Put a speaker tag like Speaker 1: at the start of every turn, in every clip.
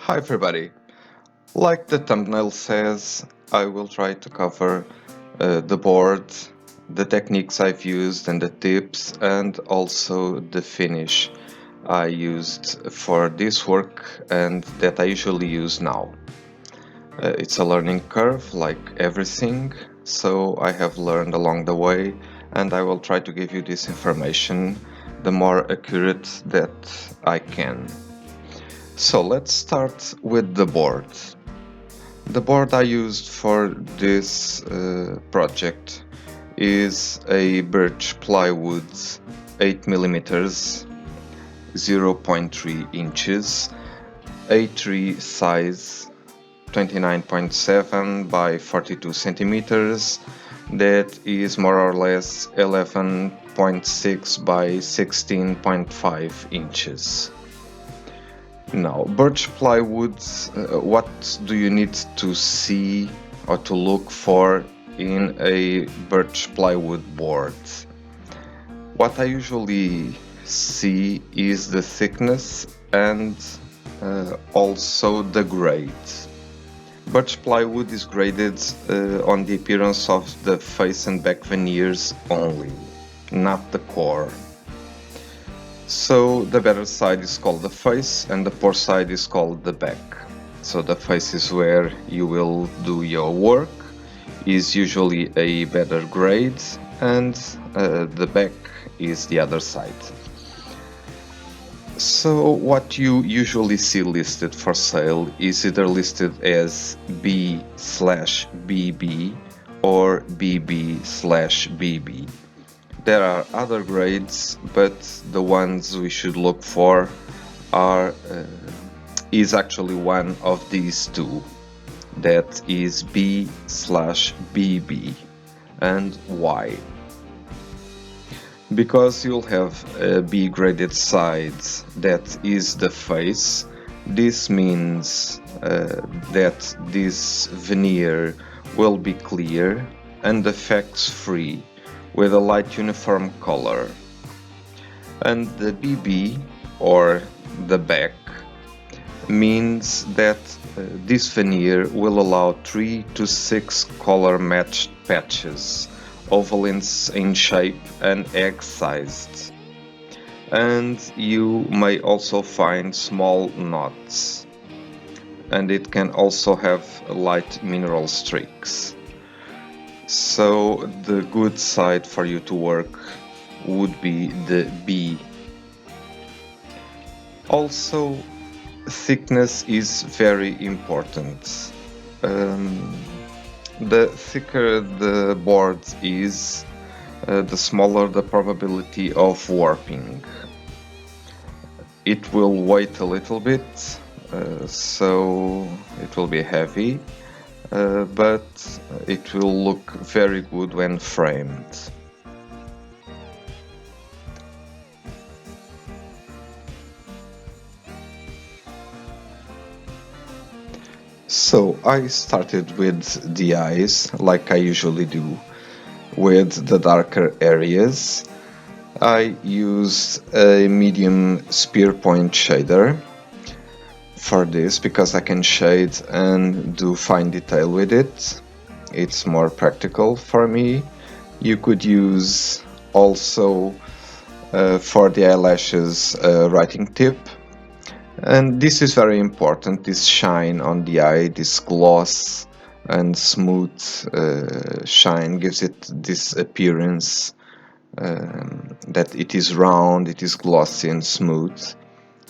Speaker 1: Hi everybody! Like the thumbnail says, I will try to cover the board, the techniques I've used and the tips, and also the finish I used for this work and that I usually use now. It's a learning curve like everything, so I have learned along the way, and I will try to give you this information the more accurate that I can. So let's start with the board. The board I used for this project is a Birch Plywood 8mm 0.3 inches A3 size 29.7 by 42 centimeters. That is more or less 11.6 by 16.5 inches. Now, birch plywood, what do you need to see or to look for in a birch plywood board? What I usually see is the thickness and also the grade. Birch plywood is graded on the appearance of the face and back veneers only, not the core. So the better side is called the face and the poor side is called the back. So the face is where you will do your work, is usually a better grade, and the back is the other side. So what you usually see listed for sale is either listed as B/BB or BB/BB. There are other grades, but the ones we should look for is actually one of these two. That is B/BB. And why? Because you'll have a B graded side that is the face. This means that this veneer will be clear and defects free, with a light uniform color. And the BB, or the back, means that this veneer will allow 3 to 6 color matched patches, oval in shape and egg-sized. And you may also find small knots, and it can also have light mineral streaks. So the good side for you to work would be the B. Also, thickness is very important. The thicker the board is, the smaller the probability of warping. It will weigh a little bit, so it will be heavy. But it will look very good when framed. So I started with the eyes, like I usually do, with the darker areas. I used a medium spear point shader for this because I can shade and do fine detail with it. It's more practical for me. You could use also for the eyelashes writing tip, and this is very important, this shine on the eye, this gloss and smooth shine gives it this appearance that it is round, it is glossy and smooth.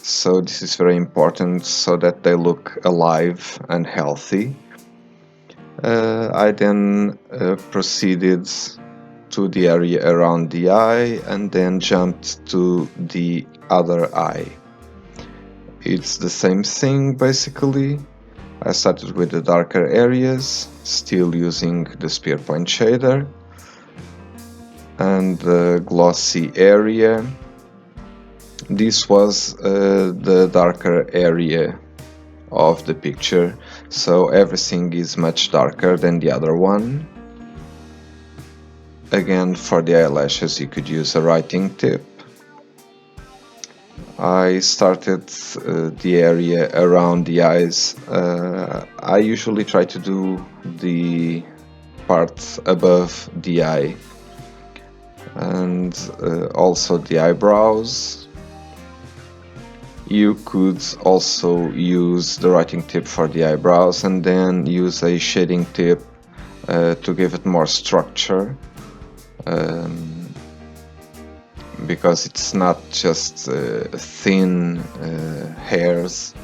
Speaker 1: So this is very important so that they look alive and healthy. I then proceeded to the area around the eye and then jumped to the other eye. It's the same thing basically. I started with the darker areas, still using the spear point shader, and the glossy area. This was the darker area of the picture, so everything is much darker than the other one. Again, for the eyelashes you could use a writing tip. I started the area around the eyes. I usually try to do the part above the eye and also the eyebrows. You could also use the writing tip for the eyebrows and then use a shading tip to give it more structure, because it's not just thin hairs,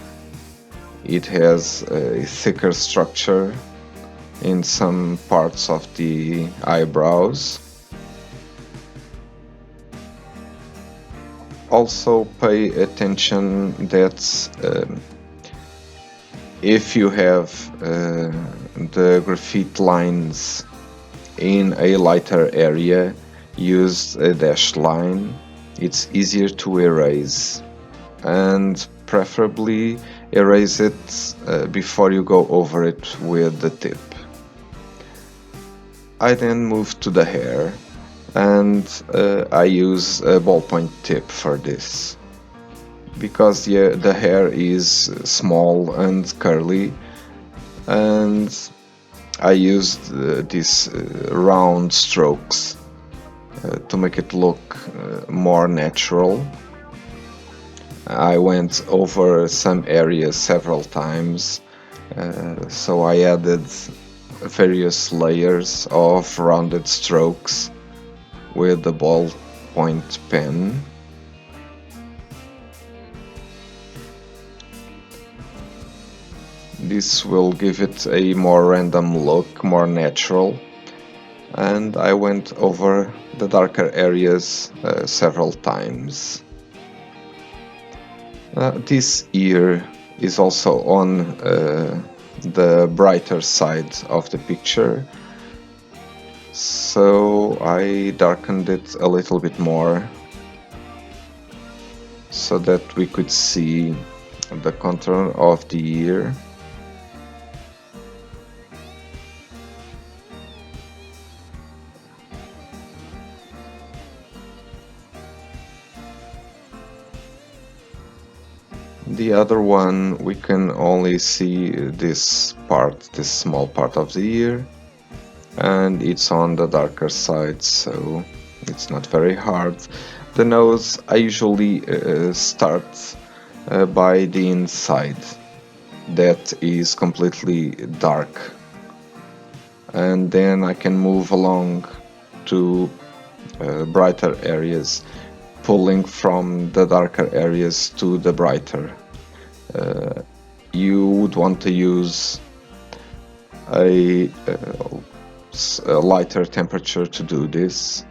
Speaker 1: it has a thicker structure in some parts of the eyebrows. Also pay attention that if you have the graffiti lines in a lighter area, use a dashed line. It's easier to erase, and preferably erase it before you go over it with the tip. I then move to the hair, and I use a ballpoint tip for this, because the hair is small and curly, and I used these round strokes to make it look more natural. I went over some areas several times, so I added various layers of rounded strokes with the ballpoint pen. This will give it a more random look, more natural, and I went over the darker areas several times. This ear is also on the brighter side of the picture, so I darkened it a little bit more so that we could see the contour of the ear. The other one, we can only see this part, this small part of the ear, and it's on the darker side, so it's not very hard. The nose, I usually start by the inside, that is completely dark, and then I can move along to brighter areas, pulling from the darker areas to the brighter. You would want to use a lighter temperature to do this.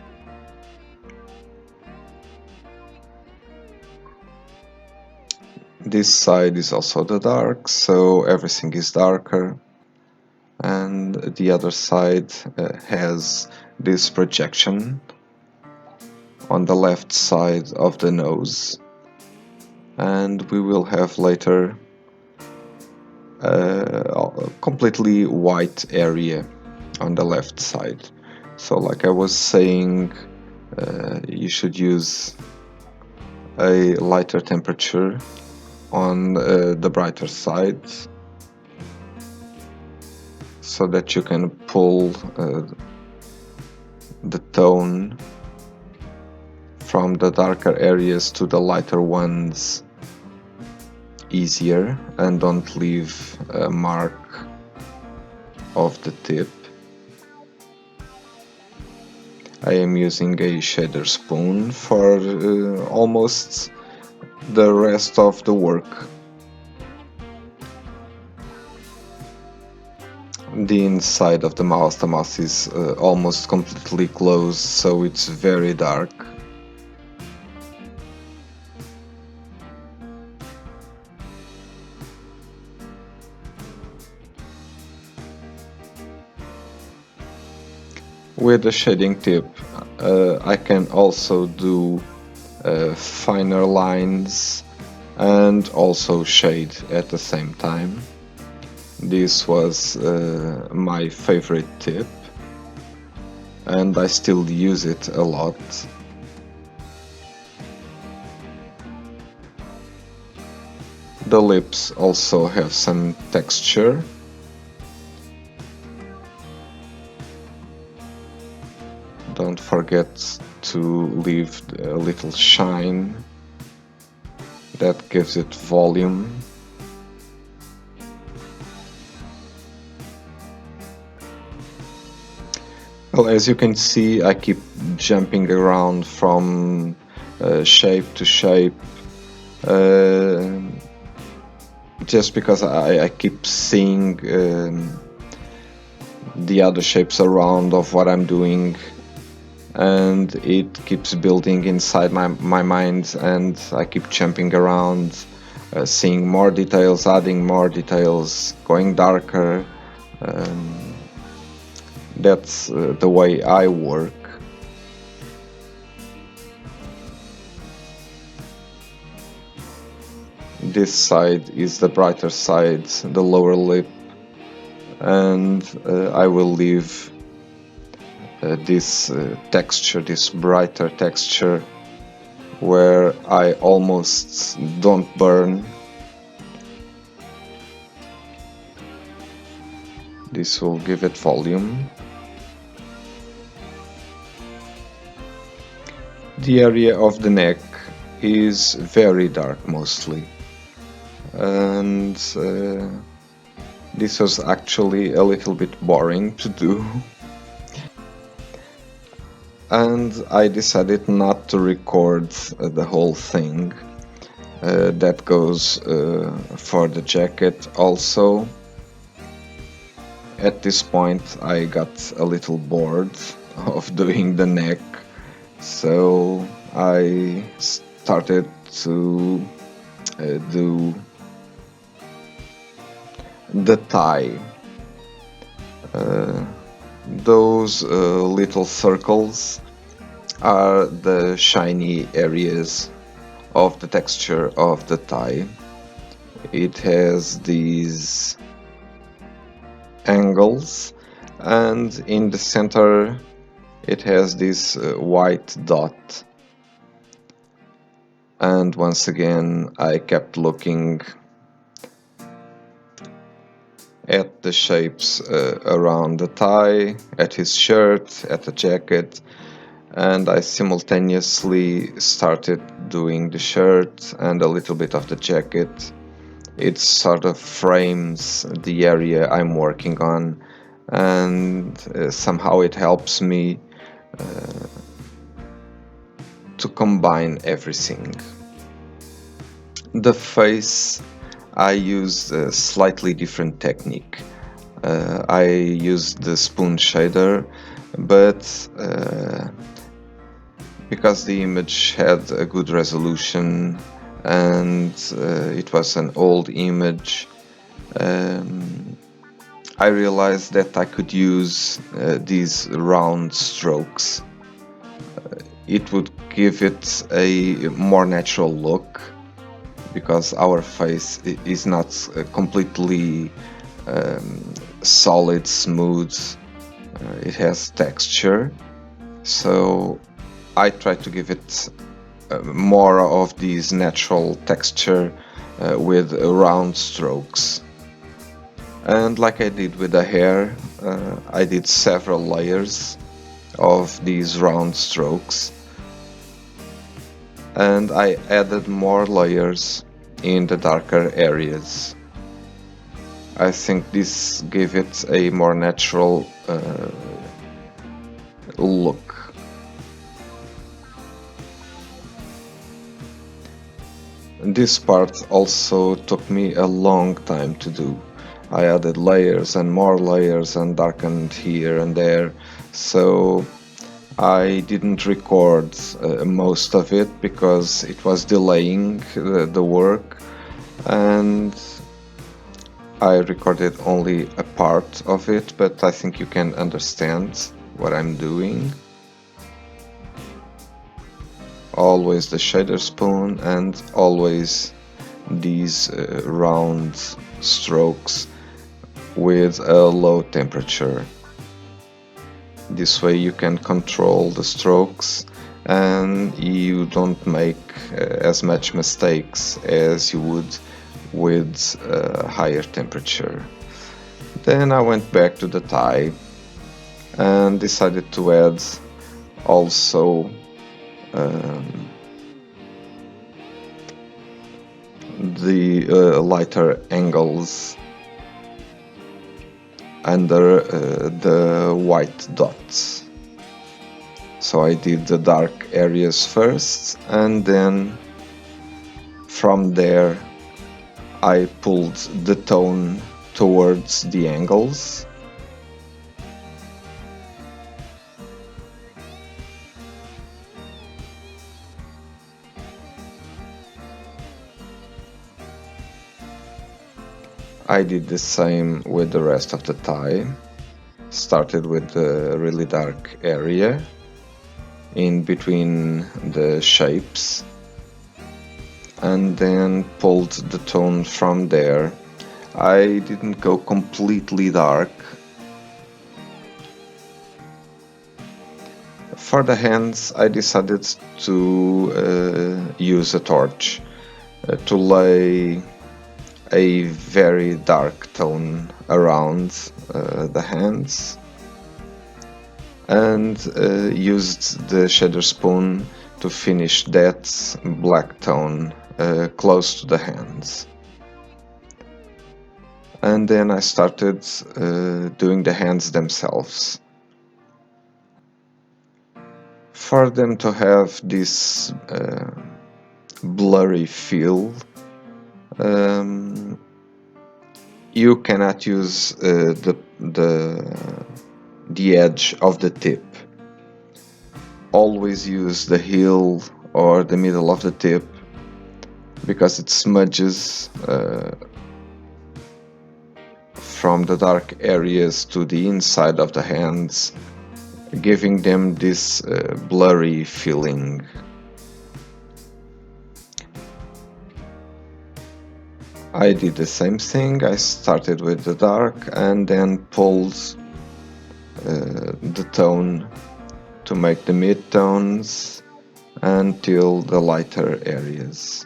Speaker 1: This side is also the dark, so everything is darker, and the other side has this projection on the left side of the nose, and we will have later a completely white area on the left side. So like I was saying, you should use a lighter temperature on the brighter side so that you can pull the tone from the darker areas to the lighter ones easier and don't leave a mark of the tip. I am using a shader spoon for almost the rest of the work. The inside of the mouth is almost completely closed, so it's very dark. With the shading tip, I can also do finer lines and also shade at the same time. This was my favorite tip, and I still use it a lot. The lips also have some texture. Don't forget to leave a little shine. That gives it volume. Well, as you can see, I keep jumping around from shape to shape, uh, just because I keep seeing the other shapes around of what I'm doing, and it keeps building inside my mind, and I keep jumping around, seeing more details, adding more details, going darker. That's the way I work. This side is the brighter side, the lower lip, and I will leave this texture, this brighter texture, where I almost don't burn. This will give it volume. The area of the neck is very dark mostly, and this was actually a little bit boring to do. And I decided not to record the whole thing. That goes for the jacket also. At this point I got a little bored of doing the neck, so I started to do the tie. Those little circles are the shiny areas of the texture of the tie. It has these angles, and in the center it has this white dot. And once again I kept looking at the shapes around the tie, at his shirt, at the jacket, and I simultaneously started doing the shirt and a little bit of the jacket. It sort of frames the area I'm working on, and somehow it helps me to combine everything. The face, I used a slightly different technique. I used the spoon shader, but because the image had a good resolution and it was an old image, I realized that I could use these round strokes. It would give it a more natural look, because our face is not completely solid, smooth. It has texture, so I try to give it more of these natural texture with round strokes. And like I did with the hair, I did several layers of these round strokes, and I added more layers in the darker areas. I think this gave it a more natural look. This part also took me a long time to do. I added layers and more layers and darkened here and there, so I didn't record most of it because it was delaying the work, and I recorded only a part of it, but I think you can understand what I'm doing. Always the shader spoon and always these round strokes with a low temperature. This way you can control the strokes and you don't make as much mistakes as you would with a higher temperature. Then I went back to the tie and decided to add also the lighter angles under the white dots. So I did the dark areas first, and then from there I pulled the tone towards the angles. I did the same with the rest of the tie. Started with the really dark area in between the shapes, and then pulled the tone from there. I didn't go completely dark. For the hands, I decided to use a torch to lay a very dark tone around the hands, and used the shader spoon to finish that black tone close to the hands. And then I started doing the hands themselves. For them to have this blurry feel, you cannot use the edge of the tip. Always use the heel or the middle of the tip, because it smudges from the dark areas to the inside of the hands, giving them this blurry feeling. I did the same thing. I started with the dark and then pulled the tone to make the mid-tones until the lighter areas.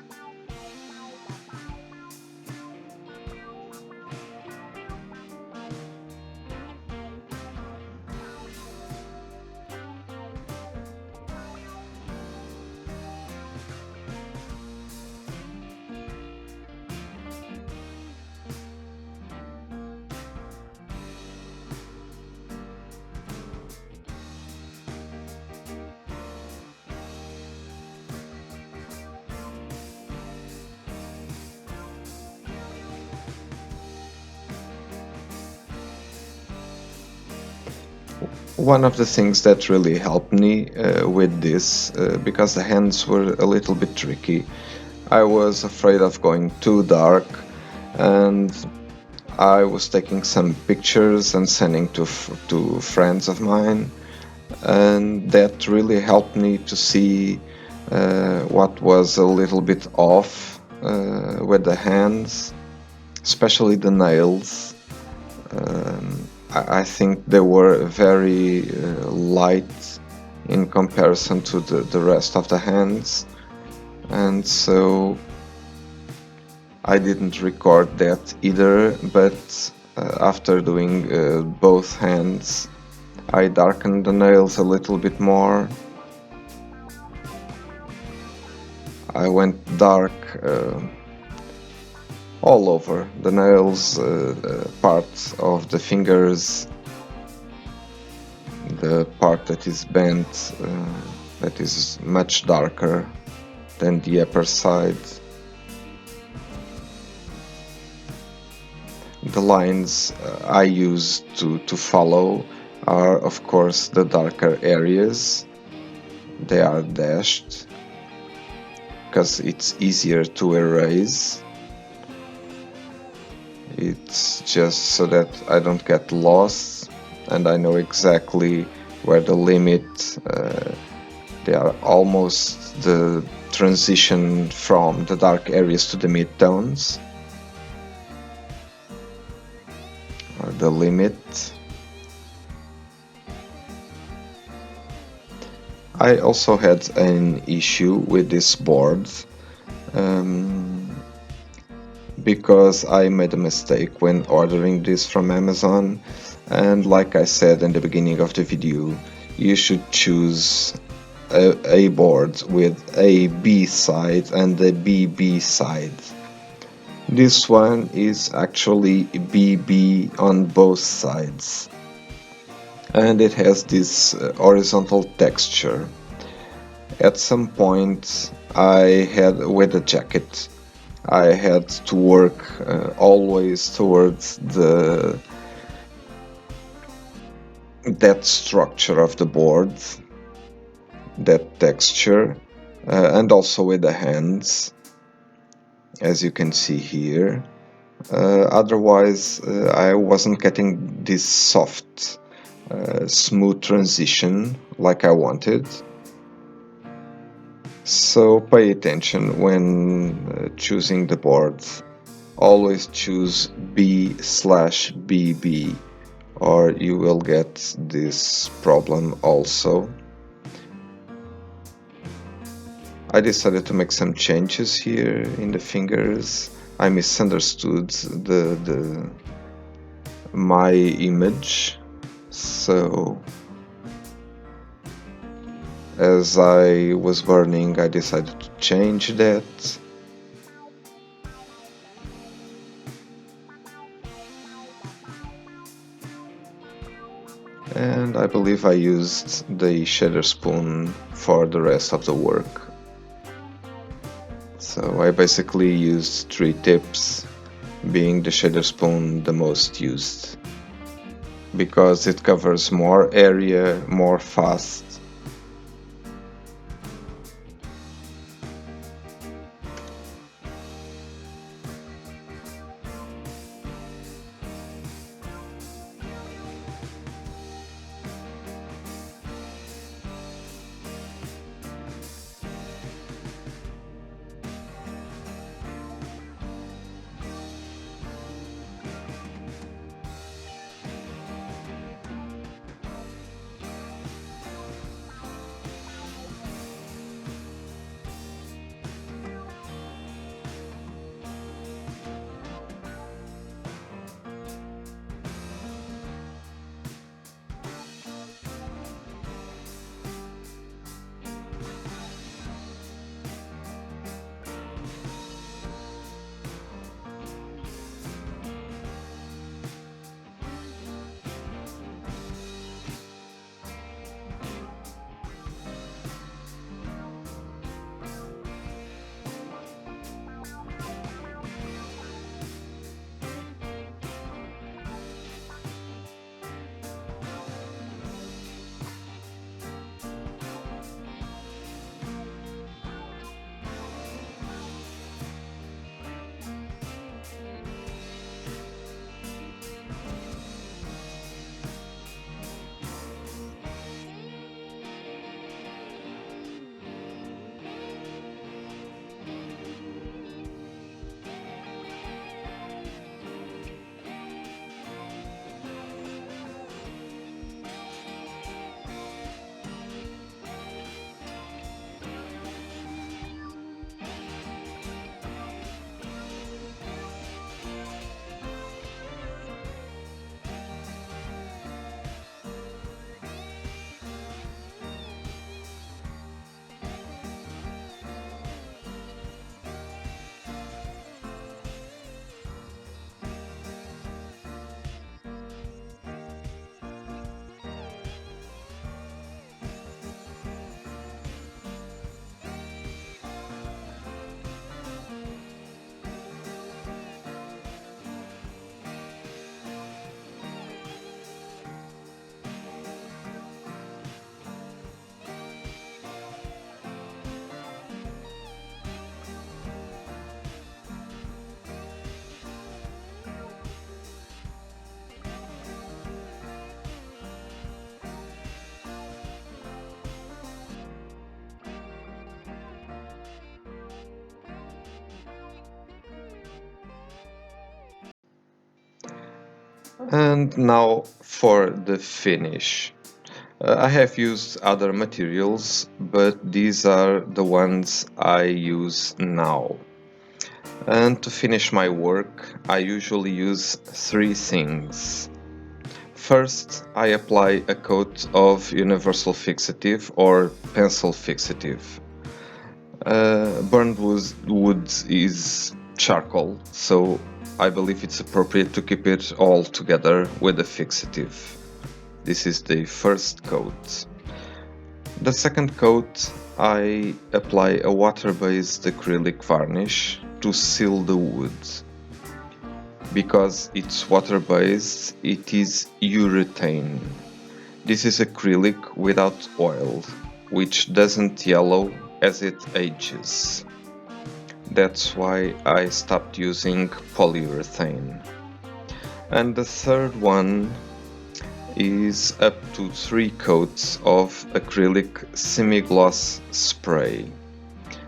Speaker 1: One of the things that really helped me with this, because the hands were a little bit tricky, I was afraid of going too dark, and I was taking some pictures and sending to friends of mine, and that really helped me to see what was a little bit off with the hands, especially the nails. I think they were very light in comparison to the rest of the hands, and so I didn't record that either, but after doing both hands, I darkened the nails a little bit more. I went dark all over the nails, parts of the fingers, the part that is bent, that is much darker than the upper side. The lines I use to follow are, of course, the darker areas. They are dashed because it's easier to erase. It's just so that I don't get lost, and I know exactly where the limit, they are almost the transition from the dark areas to the mid-tones, or the limit. I also had an issue with this board. because I made a mistake when ordering this from Amazon, and like I said in the beginning of the video, you should choose a board with a B side and a BB side. This one is actually BB on both sides, and it has this horizontal texture. At some point, I had with the jacket, I had to work always towards the that structure of the board, that texture, and also with the hands, as you can see here. Otherwise, I wasn't getting this soft, smooth transition like I wanted. So pay attention when choosing the board. Always choose B/BB, or you will get this problem also. I decided to make some changes here in the fingers. I misunderstood my image, so as I was burning, I decided to change that. And I believe I used the shader spoon for the rest of the work. So I basically used 3 tips, being the shader spoon the most used, because it covers more area more fast. And now for the finish. I have used other materials, but these are the ones I use now. And to finish my work, I usually use three things. First, I apply a coat of universal fixative or pencil fixative. Burned wood is charcoal, so I believe it's appropriate to keep it all together with a fixative. This is the first coat. The second coat, I apply a water-based acrylic varnish to seal the wood. Because it's water-based, it is urethane. This is acrylic without oil, which doesn't yellow as it ages. That's why I stopped using polyurethane. And the third one is up to 3 coats of acrylic semi-gloss spray.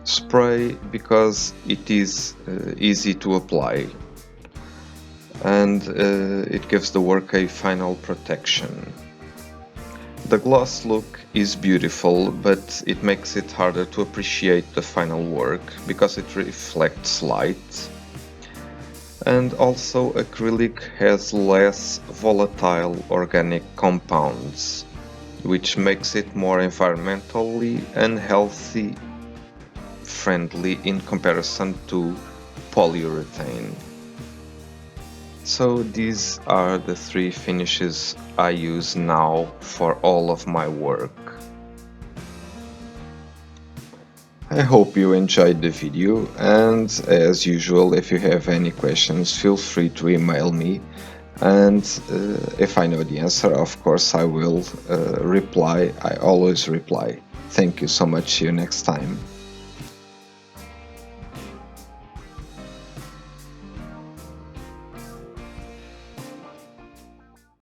Speaker 1: Spray because it is easy to apply and it gives the work a final protection. The gloss look is beautiful, but it makes it harder to appreciate the final work because it reflects light. And also acrylic has less volatile organic compounds, which makes it more environmentally and healthy friendly in comparison to polyurethane. So these are the 3 finishes I use now for all of my work. I hope you enjoyed the video, and as usual, if you have any questions, feel free to email me, and if I know the answer, of course I will reply. I always reply. Thank you so much. See you next time.